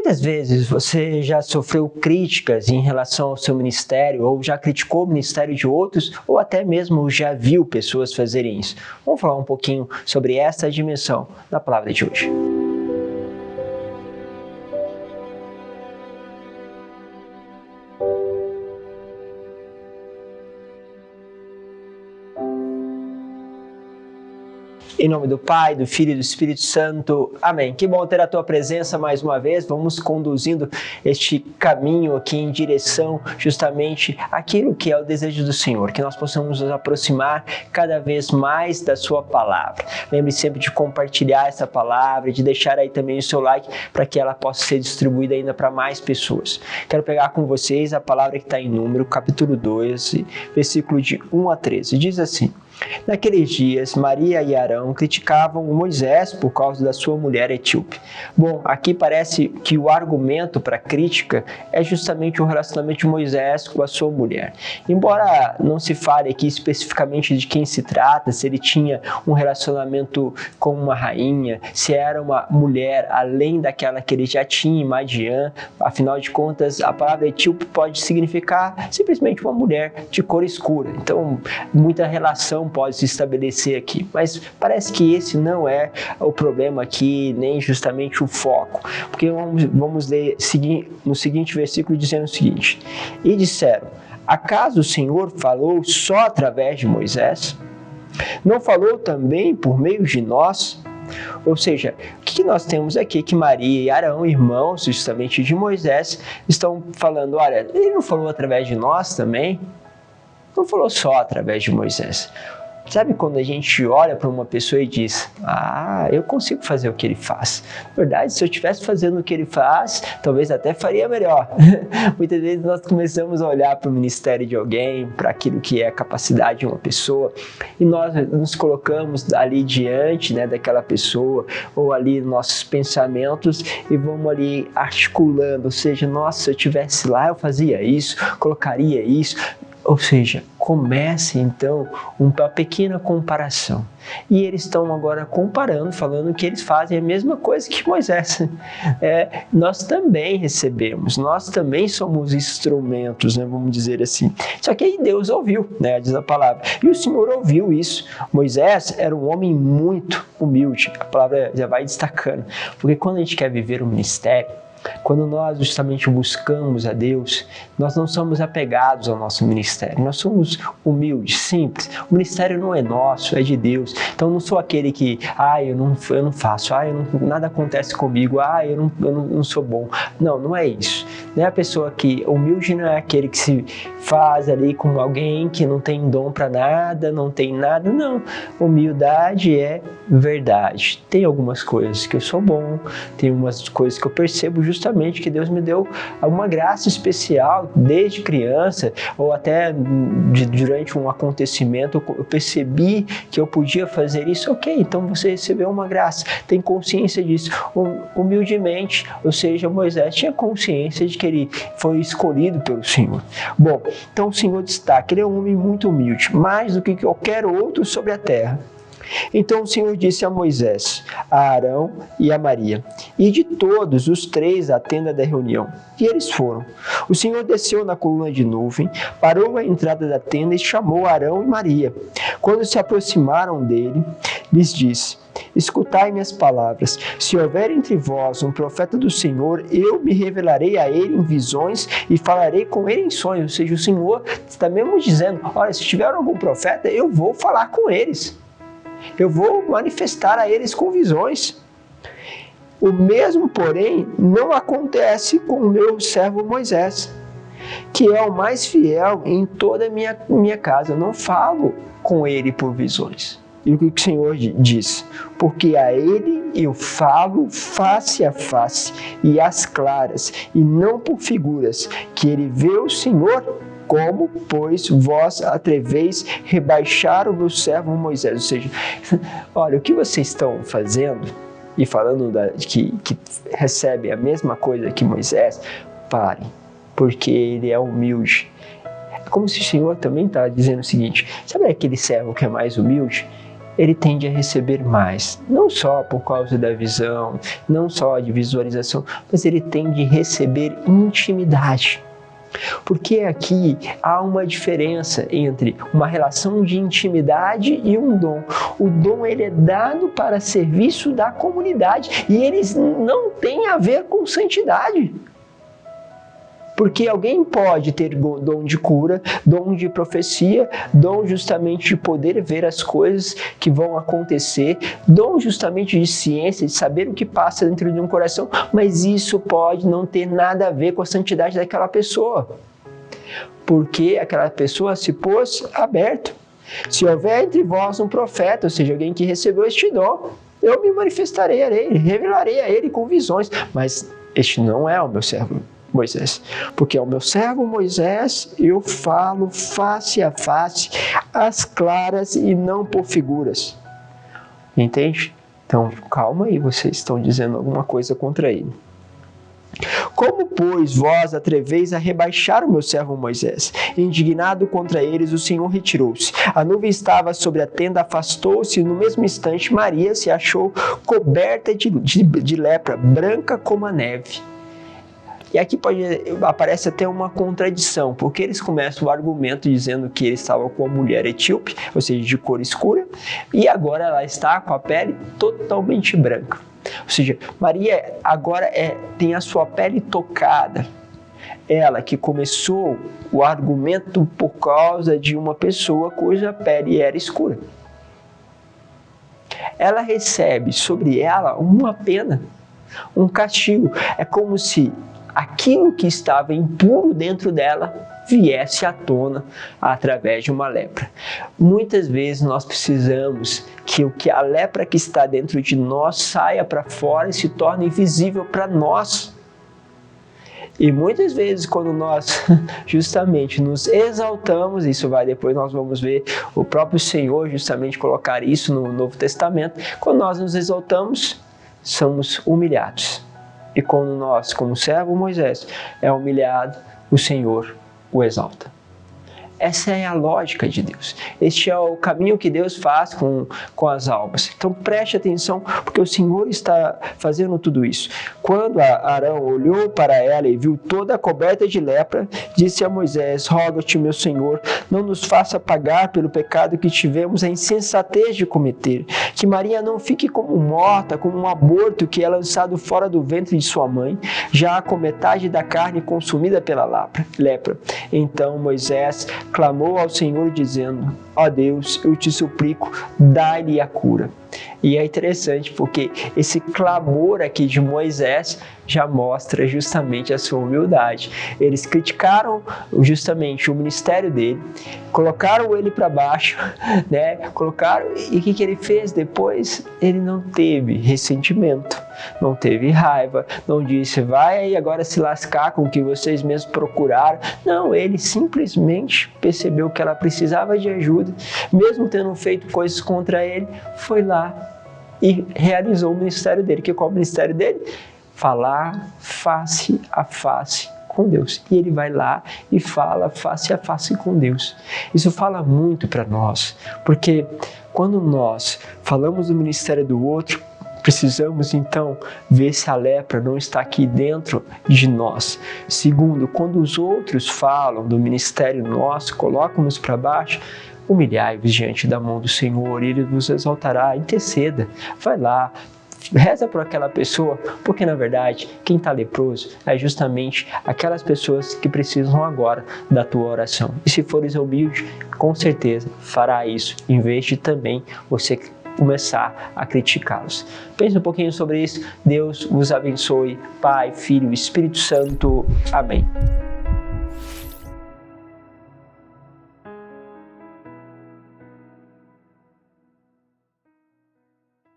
Muitas vezes você já sofreu críticas em relação ao seu ministério, ou já criticou o ministério de outros, ou até mesmo já viu pessoas fazerem isso. Vamos falar um pouquinho sobre essa dimensão na palavra de hoje. Em nome do Pai, do Filho e do Espírito Santo. Amém. Que bom ter a tua presença mais uma vez. Vamos conduzindo este caminho aqui em direção justamente àquilo que é o desejo do Senhor, que nós possamos nos aproximar cada vez mais da sua palavra. Lembre sempre de compartilhar essa palavra, de deixar aí também o seu like para que ela possa ser distribuída ainda para mais pessoas. Quero pegar com vocês a palavra que está em Número, capítulo 2, versículo de 1 a 13. Diz assim: Naqueles dias, Maria e Arão criticavam Moisés por causa da sua mulher etíope. Bom, aqui parece que o argumento para a crítica é justamente o relacionamento de Moisés com a sua mulher. Embora não se fale aqui especificamente de quem se trata, se ele tinha um relacionamento com uma rainha, se era uma mulher além daquela que ele já tinha em Madian, afinal de contas, a palavra etíope pode significar simplesmente uma mulher de cor escura. Então, muita relação pode se estabelecer aqui, mas parece que esse não é o problema aqui, nem justamente o foco, porque vamos ler no seguinte versículo dizendo o seguinte: E disseram, acaso o Senhor falou só através de Moisés? Não falou também por meio de nós? Ou seja, o que nós temos aqui? Que Maria e Arão, irmãos justamente de Moisés, estão falando, olha, ele não falou através de nós também? Não falou só através de Moisés. Sabe quando a gente olha para uma pessoa e diz, eu consigo fazer o que ele faz. Na verdade, se eu estivesse fazendo o que ele faz, talvez até faria melhor. Muitas vezes nós começamos a olhar para o ministério de alguém, para aquilo que é a capacidade de uma pessoa, e nós nos colocamos ali diante, né, daquela pessoa, ou ali nossos pensamentos, e vamos ali articulando, ou seja, nossa, se eu estivesse lá, eu fazia isso, colocaria isso. Ou seja, comece então uma pequena comparação. E eles estão agora comparando, falando que eles fazem a mesma coisa que Moisés. Nós também recebemos, nós também somos instrumentos, né, vamos dizer assim. Só que aí Deus ouviu, né, diz a palavra. E o Senhor ouviu isso. Moisés era um homem muito humilde. A palavra já vai destacando. Porque quando a gente quer viver o ministério, quando nós justamente buscamos a Deus, nós não somos apegados ao nosso ministério, nós somos humildes, simples. O ministério não é nosso, é de Deus. Então não sou aquele que, eu não faço, nada acontece comigo, eu não sou bom. Não é isso. Não é a pessoa que, humilde não é aquele que se faz ali como alguém que não tem dom para nada, não tem nada, não. Humildade é verdade. Tem algumas coisas que eu sou bom, tem umas coisas que eu percebo justamente que Deus me deu uma graça especial desde criança, ou até durante um acontecimento eu percebi que eu podia fazer isso, ok, então você recebeu uma graça, tem consciência disso, humildemente, ou seja, Moisés tinha consciência de que ele foi escolhido pelo Senhor. Bom, então o Senhor destaca, ele é um homem muito humilde, mais do que qualquer outro sobre a terra. Então o Senhor disse a Moisés, a Arão e a Maria, e de todos os três à tenda da reunião. E eles foram. O Senhor desceu na coluna de nuvem, parou à entrada da tenda e chamou Arão e Maria. Quando se aproximaram dele, lhes disse, escutai minhas palavras. Se houver entre vós um profeta do Senhor, eu me revelarei a ele em visões e falarei com ele em sonhos. Ou seja, o Senhor está mesmo dizendo, olha, se tiver algum profeta, eu vou falar com eles. Eu vou manifestar a eles com visões. O mesmo, porém, não acontece com o meu servo Moisés, que é o mais fiel em toda a minha casa. Eu não falo com ele por visões. E o que o Senhor diz? Porque a ele eu falo face a face e às claras, e não por figuras, que ele vê o Senhor. Como, pois, vós atreveis rebaixar o meu servo Moisés? Ou seja, olha, o que vocês estão fazendo e falando que recebe a mesma coisa que Moisés, parem, porque ele é humilde. É como se o Senhor também está dizendo o seguinte, sabe aquele servo que é mais humilde? ele tende a receber mais, não só por causa da visão, não só de visualização, mas ele tende a receber intimidade. Porque aqui há uma diferença entre uma relação de intimidade e um dom. O dom ele é dado para serviço da comunidade e eles não têm a ver com santidade. Porque alguém pode ter dom de cura, dom de profecia, dom justamente de poder ver as coisas que vão acontecer, dom justamente de ciência, de saber o que passa dentro de um coração, mas isso pode não ter nada a ver com a santidade daquela pessoa. Porque aquela pessoa se pôs aberto. Se houver entre vós um profeta, ou seja, alguém que recebeu este dom, eu me manifestarei a ele, revelarei a ele com visões, mas este não é o meu servo Moisés, porque ao meu servo Moisés eu falo face a face, às claras e não por figuras. Entende? Então, calma aí, vocês estão dizendo alguma coisa contra ele. Como, pois, vós atreveis a rebaixar o meu servo Moisés? Indignado contra eles, o Senhor retirou-se. A nuvem estava sobre a tenda, afastou-se, e no mesmo instante Maria se achou coberta de lepra, branca como a neve. E aqui aparece até uma contradição, porque eles começam o argumento dizendo que ele estava com uma mulher etíope, ou seja, de cor escura, e agora ela está com a pele totalmente branca. Ou seja, Maria agora tem a sua pele tocada. Ela que começou o argumento por causa de uma pessoa cuja pele era escura. Ela recebe sobre ela uma pena, um castigo. É como se aquilo que estava impuro dentro dela viesse à tona através de uma lepra. Muitas vezes nós precisamos que a lepra que está dentro de nós saia para fora e se torne invisível para nós. E muitas vezes quando nós justamente nos exaltamos, depois nós vamos ver o próprio Senhor justamente colocar isso no Novo Testamento, quando nós nos exaltamos, somos humilhados. E quando nós, como servo Moisés, é humilhado, o Senhor o exalta. Essa é a lógica de Deus. Este é o caminho que Deus faz com as almas. Então preste atenção, porque o Senhor está fazendo tudo isso. Quando Arão olhou para ela e viu toda coberta de lepra, disse a Moisés: roga-te, meu Senhor, não nos faça pagar pelo pecado que tivemos a insensatez de cometer. Que Maria não fique como morta, como um aborto que é lançado fora do ventre de sua mãe, já com metade da carne consumida pela lepra. Então Moisés clamou ao Senhor dizendo: ó Deus, eu te suplico, dá-lhe a cura. E é interessante porque esse clamor aqui de Moisés já mostra justamente a sua humildade. Eles criticaram justamente o ministério dele, colocaram ele para baixo, né? E o que ele fez depois? Ele não teve ressentimento, não teve raiva, não disse: vai aí agora se lascar com o que vocês mesmos procuraram. Não, ele simplesmente percebeu que ela precisava de ajuda, mesmo tendo feito coisas contra ele, foi lá e realizou o ministério dele. Qual é o ministério dele? Falar face a face com Deus. E ele vai lá e fala face a face com Deus. Isso fala muito para nós, porque quando nós falamos do ministério do outro, precisamos então ver se a lepra não está aqui dentro de nós. Segundo, quando os outros falam do ministério nosso, colocam-nos para baixo, humilhai-vos diante da mão do Senhor, Ele vos exaltará. Interceda, vai lá, reza por aquela pessoa, porque na verdade quem está leproso é justamente aquelas pessoas que precisam agora da tua oração. E se fores humilde, com certeza fará isso, em vez de também você começar a criticá-los. Pense um pouquinho sobre isso. Deus vos abençoe. Pai, Filho e Espírito Santo. Amém.